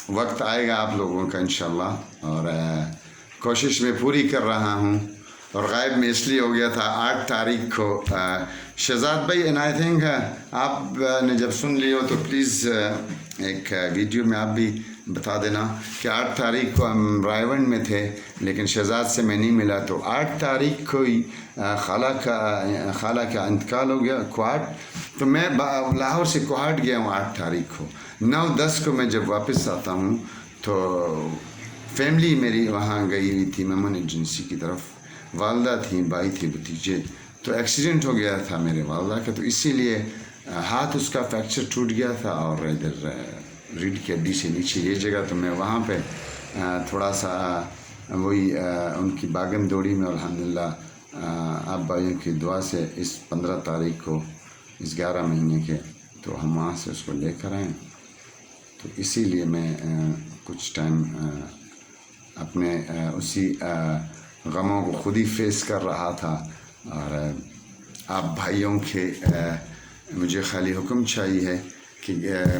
وقت آئے گا آپ لوگوں کا انشاءاللہ، اور کوشش میں پوری کر رہا ہوں. اور غائب میں اس لیے ہو گیا تھا 8 تاریخ کو. شہزاد بھائی، اینڈ آئی تھنک آپ نے جب سن لی ہو تو پلیز ایک ویڈیو میں آپ بھی بتا دینا کہ 8 تاریخ کو ہم رائے ونڈ میں تھے، لیکن شہزاد سے میں نہیں ملا. تو 8 تاریخ کو ہی خالہ کا انتقال ہو گیا کوہاٹ. تو میں لاہور سے کوہاٹ گیا ہوں 8 تاریخ کو. 9-10 کو میں جب واپس آتا ہوں تو فیملی میری وہاں گئی ہوئی تھی میمن ایجنسی کی طرف. والدہ تھیں، بھائی تھے، بھتیجے. تو ایکسیڈنٹ ہو گیا تھا میرے والدہ کا، تو اسی لیے ہاتھ اس کا فریکچر ٹوٹ گیا تھا، اور ادھر ریڑھ کی ہڈی سے نیچے یہ جگہ. تو میں وہاں پہ تھوڑا سا وہی ان کی باغم دوڑی میں، الحمدللہ آپ بھائیوں کی دعا سے اس 15 تاریخ کو، اس 11 مہینے کے، تو ہم وہاں سے اس کو لے کر آئیں. تو اسی لیے میں کچھ ٹائم اپنے اسی غموں کو خود ہی فیس کر رہا تھا. اور آپ بھائیوں کے مجھے خالی حکم چاہیے ہے کہ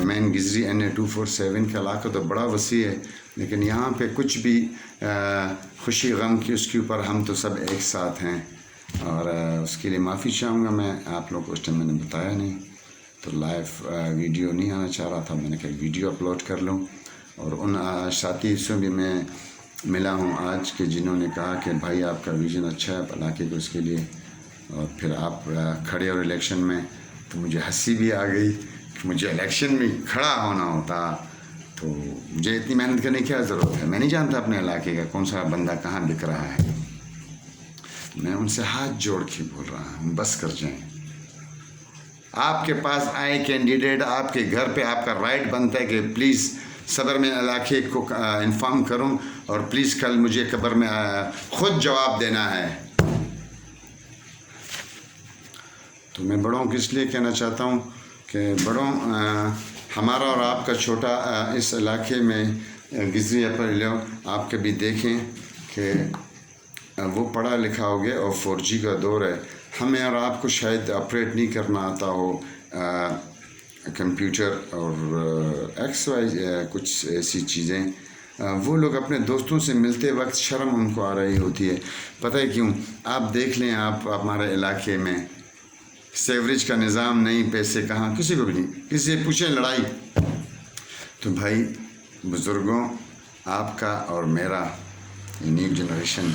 مین گزری NA-247 کا علاقہ تو بڑا وسیع ہے، لیکن یہاں پہ کچھ بھی خوشی غم کی اس کے اوپر ہم تو سب ایک ساتھ ہیں. اور اس کے لیے معافی چاہوں گا میں آپ لوگ کو، اس ٹائم میں نے بتایا نہیں. تو لائیو ویڈیو نہیں آنا چاہ رہا تھا. میں نے کہا ویڈیو اپلوڈ کر لوں. اور ان ساتھی سے بھی میں ملا ہوں آج کہ جنہوں نے کہا کہ بھائی آپ کا ویژن اچھا ہے علاقے کو اس کے لیے. اور پھر آپ کھڑے اور الیکشن میں تو مجھے ہنسی بھی آ گئی کہ مجھے الیکشن میں کھڑا ہونا ہوتا. تو مجھے اتنی محنت کرنے کی کیا ضرورت ہے؟ میں نہیں جانتا اپنے علاقے کا کون سا بندہ کہاں بک رہا ہے. میں ان سے ہاتھ جوڑ کے بول رہا ہوں بس کر جائیں. آپ کے پاس آئے کینڈیڈیٹ، آپ کے گھر پہ آپ کا رائٹ بنتا ہے کہ پلیز صبر میں علاقے کو انفارم کروں اور پلیز کل مجھے قبر میں خود جواب دینا ہے. تو میں بڑوں کو اس لیے کہنا چاہتا ہوں کہ بڑوں ہمارا اور آپ کا چھوٹا اس علاقے میں گزری اپریلو آپ کبھی دیکھیں کہ وہ پڑھا لکھا ہو گیا اور 4G کا دور ہے. ہمیں اور آپ کو شاید آپریٹ نہیں کرنا آتا ہو کمپیوٹر اور ایکس وائی کچھ ایسی چیزیں. وہ لوگ اپنے دوستوں سے ملتے وقت شرم ان کو آ رہی ہوتی ہے. پتہ ہے کیوں؟ آپ دیکھ لیں، آپ ہمارے علاقے میں سیوریج کا نظام نہیں، پیسے کہاں، کسی کو بھی نہیں. کسی سے پوچھیں لڑائی. تو بھائی بزرگوں، آپ کا اور میرا نیو جنریشن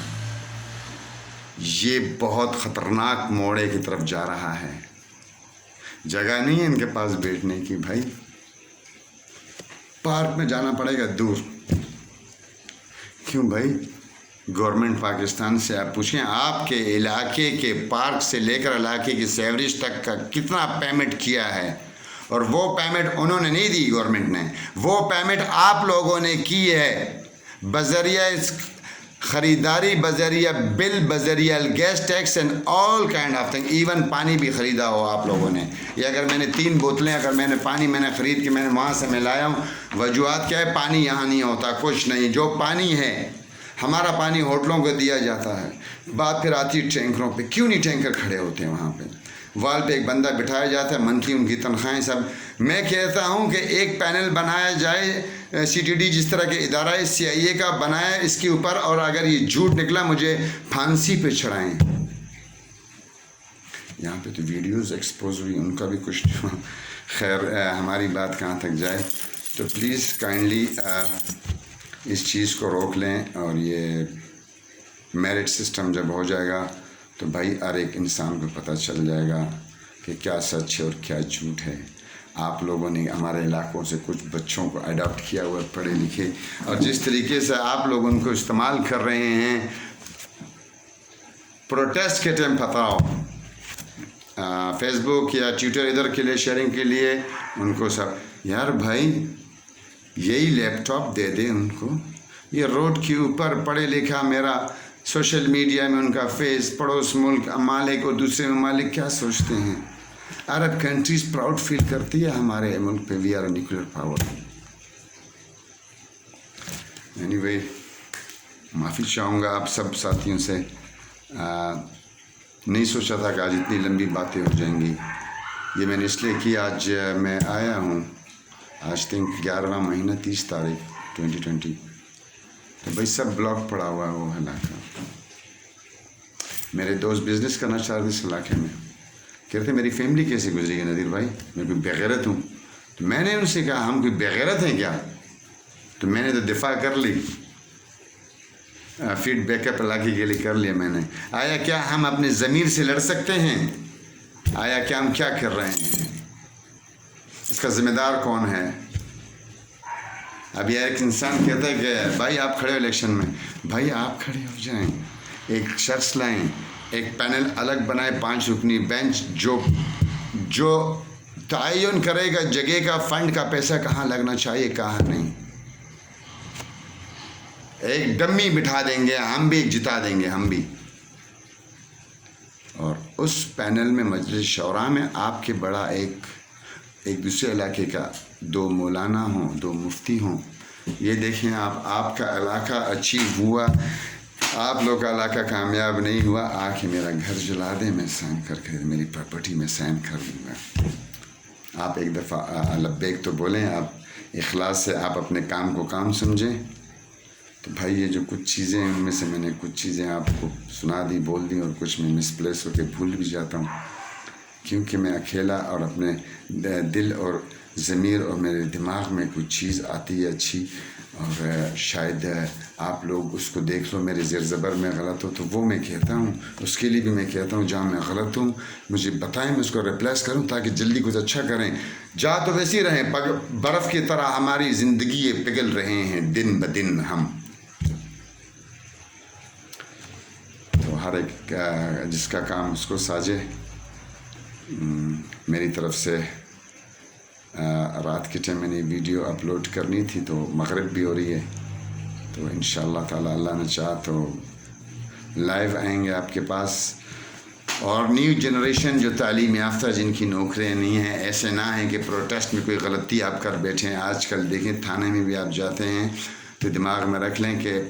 یہ بہت خطرناک موڑے کی طرف جا رہا ہے. جگہ نہیں ہے ان کے پاس بیٹھنے کی. بھائی پارک میں جانا پڑے گا دور. کیوں بھائی؟ گورنمنٹ پاکستان سے آپ پوچھیں آپ کے علاقے کے پارک سے لے کر علاقے کی سیوریج تک کا کتنا پیمنٹ کیا ہے. اور وہ پیمنٹ انہوں نے نہیں دی، گورنمنٹ نے. وہ پیمنٹ آپ لوگوں نے کی ہے بذریعہ خریداری، بذریعہ بل، بذریعہ gas tax and all kind of thing. Even پانی بھی خریدا ہو آپ لوگوں نے. یہ اگر میں نے 3 بوتلیں اگر میں نے پانی میں نے خرید کے میں نے وہاں سے میں لایا ہوں، وجوہات کیا ہے؟ پانی یہاں نہیں ہوتا، کچھ نہیں. جو پانی ہے ہمارا پانی ہوٹلوں کو دیا جاتا ہے. بات پھر آتی ہے ٹینکروں پہ. کیوں نہیں ٹینکر کھڑے ہوتے ہیں وہاں پہ؟ وال پہ ایک بندہ بٹھایا جاتا ہے، منتھلی ان کی تنخواہیں سب. میں کہتا ہوں کہ ایک پینل بنایا جائے، CTD جس طرح کے ادارہ ہے CIA کا بنایا اس کے اوپر، اور اگر یہ جھوٹ نکلا مجھے پھانسی پہ چڑھائیں. یہاں پہ تو ویڈیوز ایکسپوز ہوئی، ان کا بھی کچھ خیر ہماری بات کہاں تک جائے. تو پلیز کائنڈلی اس چیز کو روک لیں. اور یہ میرٹ سسٹم جب ہو جائے گا تو بھائی ہر ایک انسان کو پتہ چل جائے گا کہ کیا سچ ہے اور کیا جھوٹ ہے. آپ لوگوں نے ہمارے علاقوں سے کچھ بچوں کو اڈاپٹ کیا ہوا پڑھے لکھے، اور جس طریقے سے آپ لوگ ان کو استعمال کر رہے ہیں پروٹیسٹ کے ٹائم، پتاؤ فیس بک یا ٹویٹر ادھر کے لیے شیئرنگ کے لیے ان کو سب. یار بھائی یہی لیپ ٹاپ دے دیں ان کو. یہ روڈ کے اوپر پڑھے لکھا میرا سوشل میڈیا میں ان کا فیس، پڑوس ملک ممالک اور دوسرے ممالک کیا سوچتے ہیں. عرب کنٹریز پراؤڈ فیل کرتی ہے ہمارے ملک پہ. We are nuclear power. Anyway معافی چاہوں گا آپ سب ساتھیوں سے. نہیں سوچا تھا کہ آج اتنی لمبی باتیں ہو جائیں گی. یہ میں نے اس لیے کی، آج میں آیا ہوں، آج تک 11واں مہینہ 30 تاریخ 2020. تو بھائی سب بلاک پڑا ہوا ہے وہ علاقہ. میرے دوست بزنس کرنا چاہ رہے تھے اس علاقے میں. کہتے میری فیملی کیسے گزری ہے ندیر بھائی، میں کوئی بغیرت ہوں؟ تو میں نے ان سے کہا ہم کوئی بغیرت ہیں کیا؟ تو میں نے تو دفاع کر لی، فیڈ بیک اپ علاقے کے لیے کر لیا میں نے. آیا کیا ہم اپنے ضمیر سے لڑ سکتے ہیں؟ آیا کیا ہم کیا کر رہے ہیں؟ اس کا ذمہ دار کون ہے؟ اب یہ ایک انسان کہتا ہے کہ بھائی آپ کھڑے ہو الیکشن میں. بھائی آپ کھڑے ہو جائیں، ایک شخص لائیں، ایک پینل الگ بنائے 5 رکنی بینچ جو تعین کرے گا جگہ کا فنڈ کا پیسہ کہاں لگنا چاہیے کہاں نہیں. ایک ڈمی بٹھا دیں گے، ہم بھی جتا دیں گے ہم بھی. اور اس پینل میں مجلس شورا میں آپ کے بڑا ایک دوسرے علاقے کا 2 مولانا ہوں، 2 مفتی ہوں. یہ دیکھیں آپ کا علاقہ اچیو ہوا، آپ لوگ کا علاقہ کامیاب نہیں ہوا. آ کے میرا گھر جلا دیں، میں سائن کر کے میری پراپرٹی میں سائن کر دوں گا. آپ ایک دفعہ لبیک تو بولیں، آپ اخلاص سے آپ اپنے کام کو کام سمجھیں. تو بھائی یہ جو کچھ چیزیں ان میں سے میں نے کچھ چیزیں آپ کو سنا دی، بول دی، اور کچھ میں مسپلیس ہو کے بھول بھی جاتا ہوں. کیونکہ میں اکیلا اور اپنے دل اور ضمیر اور میرے دماغ میں کوئی چیز آتی ہے اچھی، اور شاید آپ لوگ اس کو دیکھ لو، میرے زیر زبر میں غلط ہو تو وہ میں کہتا ہوں، اس کے لیے بھی میں کہتا ہوں جہاں میں غلط ہوں مجھے بتائیں، میں اس کو ریپلیس کروں تاکہ جلدی کچھ اچھا کریں۔ جا تو ویسے ہی رہیں، برف کی طرح ہماری زندگی پگھل رہے ہیں دن بدن ہم۔ تو ہر ایک جس کا کام اس کو ساجے۔ میری طرف سے رات کے ٹائم میں نے ویڈیو اپلوڈ کرنی تھی تو مغرب بھی ہو رہی ہے، تو انشاءاللہ تعالی اللہ نے چاہا تو لائیو آئیں گے آپ کے پاس۔ اور نیو جنریشن جو تعلیم یافتہ جن کی نوکریاں نہیں ہیں، ایسے نہ ہیں کہ پروٹیسٹ میں کوئی غلطی آپ کر بیٹھیں۔ آج کل دیکھیں تھانے میں بھی آپ جاتے ہیں تو دماغ میں رکھ لیں کہ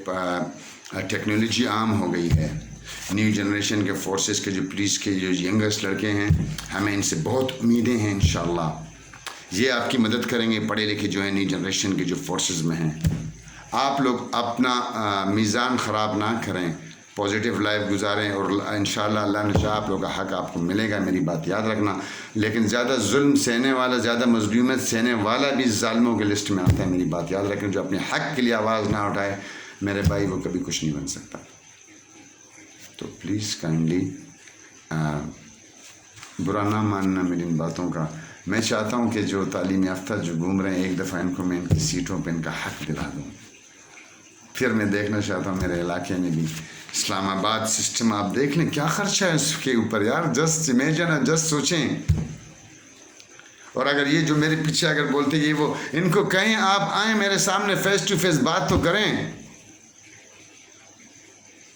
ٹیکنالوجی عام ہو گئی ہے۔ نیو جنریشن کے فورسز کے جو پولیس کے جو ینگسٹ لڑکے ہیں، ہمیں ان سے بہت امیدیں ہیں انشاءاللہ۔ یہ آپ کی مدد کریں گے، پڑھے لکھے جو ہیں نیو جنریشن کے جو فورسز میں ہیں۔ آپ لوگ اپنا میزان خراب نہ کریں، پازیٹیو لائف گزاریں، اور انشاءاللہ اللہ نے چاہا آپ لوگ کا حق آپ کو ملے گا، میری بات یاد رکھنا۔ لیکن زیادہ ظلم سہنے والا، زیادہ مظلومیت سہنے والا بھی ظالموں کے لسٹ میں آتا ہے، میری بات یاد رکھیں۔ جو اپنے حق کے لیے آواز نہ اٹھائے میرے بھائی، وہ کبھی کچھ نہیں بن سکتا۔ تو پلیز کائنڈلی برا نہ ماننا میری ان باتوں کا۔ میں چاہتا ہوں کہ جو تعلیم یافتہ جو گھوم رہے ہیں، ایک دفعہ ان کو میں ان کی سیٹوں پہ ان کا حق دلا دوں۔ پھر میں دیکھنا چاہتا ہوں میرے علاقے میں بھی اسلام آباد سسٹم آپ دیکھ لیں، کیا خرچہ ہے اس کے اوپر یار، جسٹ امیجن، جسٹ سوچیں۔ اور اگر یہ جو میرے پیچھے اگر بولتے یہ وہ، ان کو کہیں آپ آئیں میرے سامنے فیس ٹو فیس بات تو کریں۔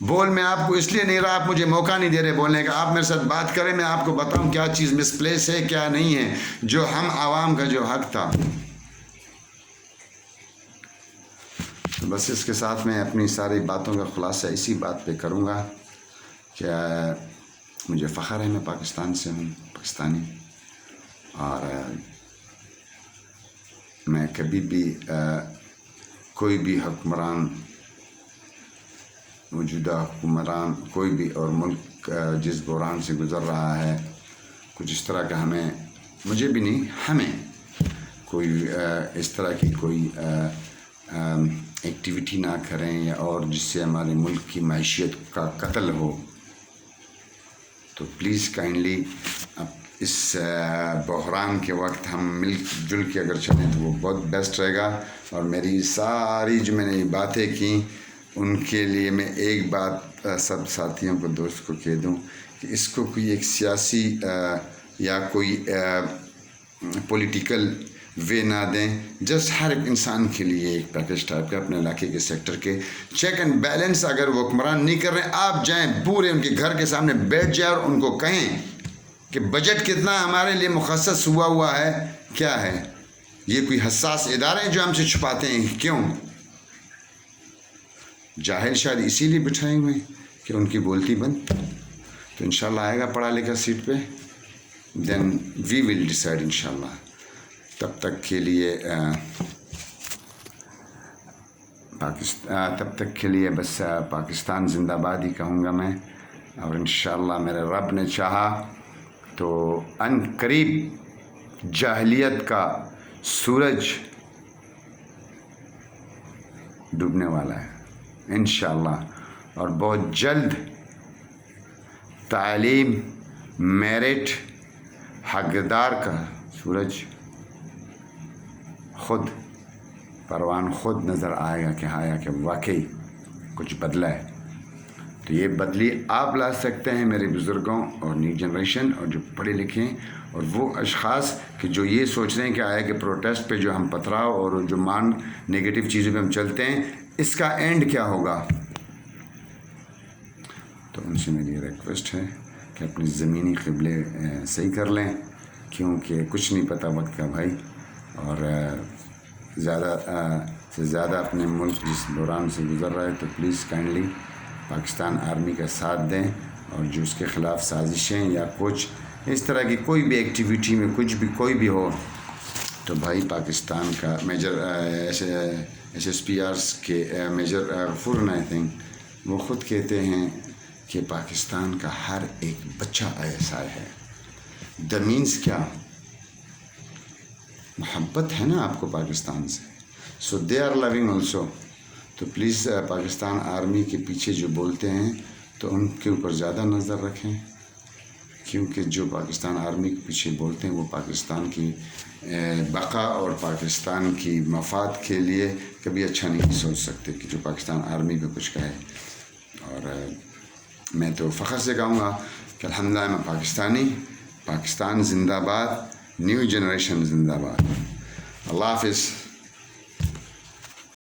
بول میں آپ کو اس لیے نہیں رہا، آپ مجھے موقع نہیں دے رہے بولنے کا، آپ میرے ساتھ بات کریں، میں آپ کو بتاؤں کیا چیز مس پلیس ہے کیا نہیں ہے، جو ہم عوام کا جو حق تھا۔ بس اس کے ساتھ میں اپنی ساری باتوں کا خلاصہ اسی بات پہ کروں گا کہ مجھے فخر ہے میں پاکستان سے ہوں، پاکستانی، اور میں کبھی بھی کوئی بھی حکمران، موجودہ حکمران کوئی بھی، اور ملک جس بحران سے گزر رہا ہے، کچھ اس طرح کا مجھے بھی نہیں، ہمیں کوئی اس طرح کی کوئی ایکٹیویٹی نہ کریں، یا اور جس سے ہمارے ملک کی معیشت کا قتل ہو۔ تو پلیز کائنڈلی اس بحران کے وقت ہم مل جل کے اگر چلیں تو وہ بہت بیسٹ رہے گا۔ اور میری ساری جو میں نے باتیں کی ان کے لیے میں ایک بات سب ساتھیوں کو، دوست کو کہہ دوں کہ اس کو کوئی ایک سیاسی یا کوئی پولیٹیکل وے نہ دیں، جسٹ ہر ایک انسان کے لیے ایک پیکج ٹائپ کا، اپنے علاقے کے سیکٹر کے چیک اینڈ بیلنس اگر وہ حکمران نہیں کر رہے، آپ جائیں پورے ان کے گھر کے سامنے بیٹھ جائیں اور ان کو کہیں کہ بجٹ کتنا ہمارے لیے مخصص ہوا ہے، کیا ہے۔ یہ کوئی حساس ادارے ہیں جو ہم سے چھپاتے ہیں، کیوں؟ جاہل شاید اسی لیے بٹھائے ہوئے کہ ان کی بولتی بند۔ تو انشاءاللہ آئے گا پڑھا لکھا سیٹ پہ، دین وی ول ڈیسائڈ انشاءاللہ۔ تب تک کے لیے بس پاکستان زندہ باد ہی کہوں گا میں، اور انشاءاللہ میرے رب نے چاہا تو ان قریب جاہلیت کا سورج ڈوبنے والا ہے انشاءاللہ، اور بہت جلد تعلیم، میرٹ، حقدار کا سورج خود پروان خود نظر آئے گا کہ واقعی کچھ بدلا ہے۔ تو یہ بدلی آپ لا سکتے ہیں میرے بزرگوں اور نیو جنریشن اور جو پڑھے لکھے ہیں، اور وہ اشخاص کہ جو یہ سوچ رہے ہیں کہ آیا کہ پروٹیسٹ پہ جو ہم پتھراؤ اور جو نیگیٹو چیزوں پہ ہم چلتے ہیں، اس کا اینڈ کیا ہوگا۔ تو ان سے میری ریکویسٹ ہے کہ اپنی زمینی قبلے صحیح کر لیں، کیونکہ کچھ نہیں پتہ وقت کا بھائی، اور زیادہ سے زیادہ اپنے ملک جس دوران سے گزر رہا ہے تو پلیز کائنڈلی پاکستان آرمی کا ساتھ دیں، اور جو اس کے خلاف سازشیں یا کچھ اس طرح کی کوئی بھی ایکٹیویٹی میں کچھ بھی کوئی بھی ہو، تو بھائی پاکستان کا میجر ایس پی آرس کے میجر غفور آئی تھنک وہ خود کہتے ہیں کہ پاکستان کا ہر ایک بچہ ایسا ہے، دا مینس کیا؟ محبت ہے نا آپ کو پاکستان سے. سو دے آر لونگ آلسو. تو پلیز پاکستان آرمی کے پیچھے جو بولتے ہیں تو ان کے اوپر زیادہ نظر رکھیں، کیونکہ جو پاکستان آرمی کے پیچھے بولتے ہیں وہ پاکستان کی بقا اور پاکستان کی مفاد کے لیے کبھی اچھا نہیں سوچ سکتے کہ جو پاکستان آرمی پہ کچھ کہے. اور میں تو فخر سے کہوں گا کہ الحمدللہ میں پاکستانی. پاکستان زندہ باد، نیو جنریشن زندہ باد. اللہ حافظ.